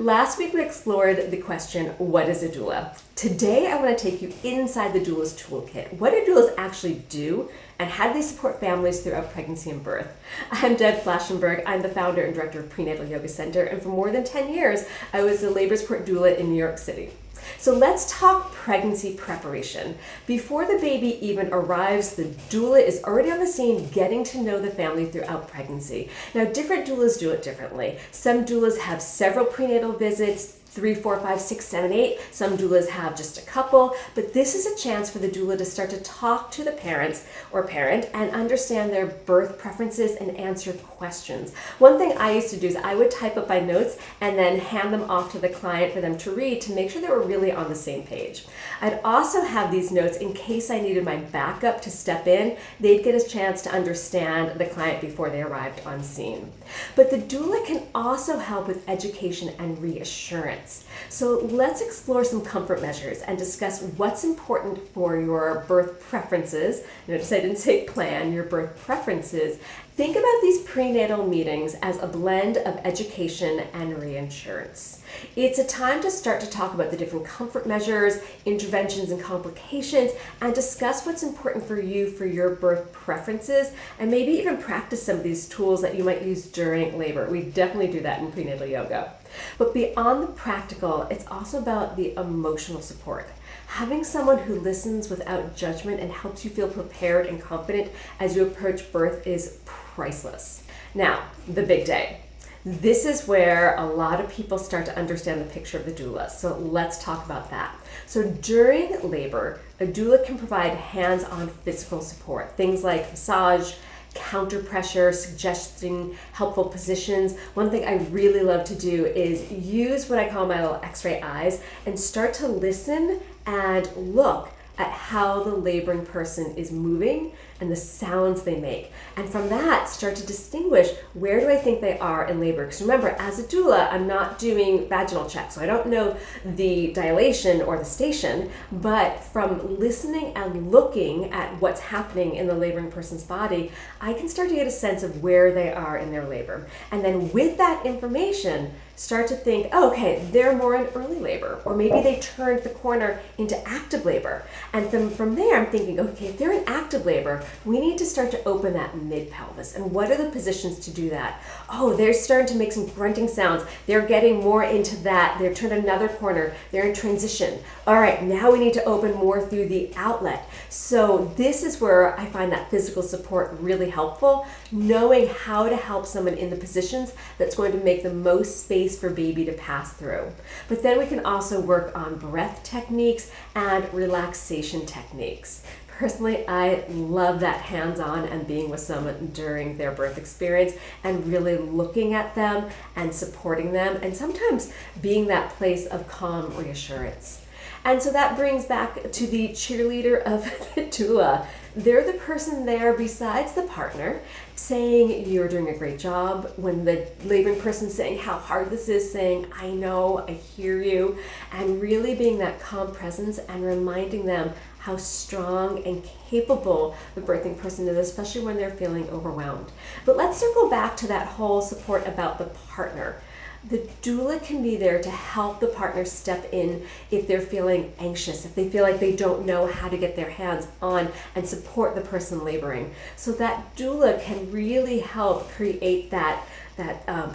Last week we explored the question, what is a doula? Today I want to take you inside the doula's toolkit. What do doulas actually do, and how do they support families throughout pregnancy and birth? I'm Deb Flashenberg. I'm the founder and director of Prenatal Yoga Center, and for more than 10 years I was a labor support doula in New York City. So let's talk pregnancy preparation. Before the baby even arrives, the doula is already on the scene getting to know the family throughout pregnancy. Now, different doulas do it differently. Some doulas have several prenatal visits, 3, 4, 5, 6, 7, 8. Some doulas have just a couple, but this is a chance for the doula to start to talk to the parents or parent and understand their birth preferences and answer questions. One thing I used to do is I would type up my notes and then hand them off to the client for them to read to make sure they were really on the same page. I'd also have these notes in case I needed my backup to step in. They'd get a chance to understand the client before they arrived on scene. But the doula can also help with education and reassurance. So let's explore some comfort measures and discuss what's important for your birth preferences. Notice I didn't say plan, your birth preferences. Think about these prenatal meetings as a blend of education and reassurance. It's a time to start to talk about the different comfort measures, interventions and complications, and discuss what's important for you for your birth preferences, and maybe even practice some of these tools that you might use during labor. We definitely do that in prenatal yoga. But beyond the practical, it's also about the emotional support. Having someone who listens without judgment and helps you feel prepared and confident as you approach birth is priceless. Now, the big day. This is where a lot of people start to understand the picture of the doula. So let's talk about that. So during labor, a doula can provide hands-on physical support. Things like massage, counterpressure, suggesting helpful positions. One thing I really love to do is use what I call my little x-ray eyes and start to listen and look at how the laboring person is moving and the sounds they make. And from that, start to distinguish where do I think they are in labor. Because remember, as a doula, I'm not doing vaginal checks, so I don't know the dilation or the station, but from listening and looking at what's happening in the laboring person's body, I can start to get a sense of where they are in their labor. And then with that information, start to think, oh, okay, they're more in early labor, or maybe they turned the corner into active labor. And then from there, I'm thinking, okay, if they're in active labor, we need to start to open that mid-pelvis. And what are the positions to do that? Oh, they're starting to make some grunting sounds. They're getting more into that. They've turned another corner. They're in transition. All right, now we need to open more through the outlet. So this is where I find that physical support really helpful, knowing how to help someone in the positions that's going to make the most space for baby to pass through. But then we can also work on breath techniques and relaxation techniques. Personally, I love that hands-on and being with someone during their birth experience and really looking at them and supporting them, and sometimes being that place of calm reassurance. And so that brings back to the cheerleader of the doula. They're the person there besides the partner saying you're doing a great job. When the laboring person's saying how hard this is, saying I know, I hear you, and really being that calm presence and reminding them how strong and capable the birthing person is, especially when they're feeling overwhelmed. But let's circle back to that whole support about the partner. The doula can be there to help the partner step in if they're feeling anxious, if they feel like they don't know how to get their hands on and support the person laboring. So that doula can really help create that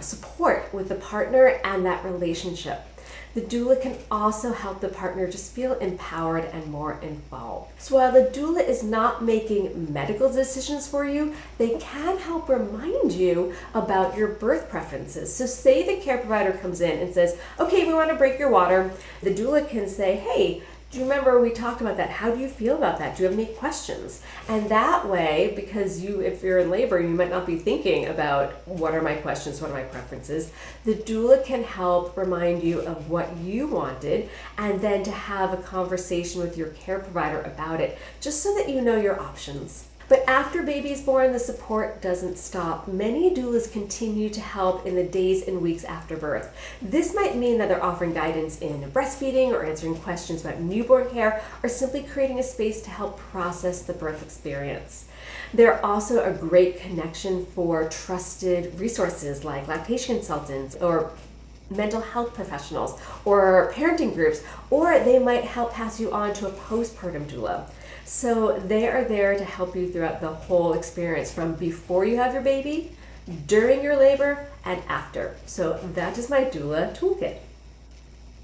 support with the partner and that relationship. The doula can also help the partner just feel empowered and more involved. So while the doula is not making medical decisions for you, they can help remind you about your birth preferences. So say the care provider comes in and says, okay, we want to break your water. The doula can say, hey, do you remember we talked about that? How do you feel about that? Do you have any questions? And that way, because if you're in labor, you might not be thinking about what are my questions, what are my preferences. The doula can help remind you of what you wanted, and then to have a conversation with your care provider about it, just so that you know your options. But after baby is born, the support doesn't stop. Many doulas continue to help in the days and weeks after birth. This might mean that they're offering guidance in breastfeeding or answering questions about newborn care, or simply creating a space to help process the birth experience. They're also a great connection for trusted resources like lactation consultants or mental health professionals or parenting groups, or they might help pass you on to a postpartum doula. So they are there to help you throughout the whole experience, from before you have your baby, during your labor, and after. So that is my doula toolkit.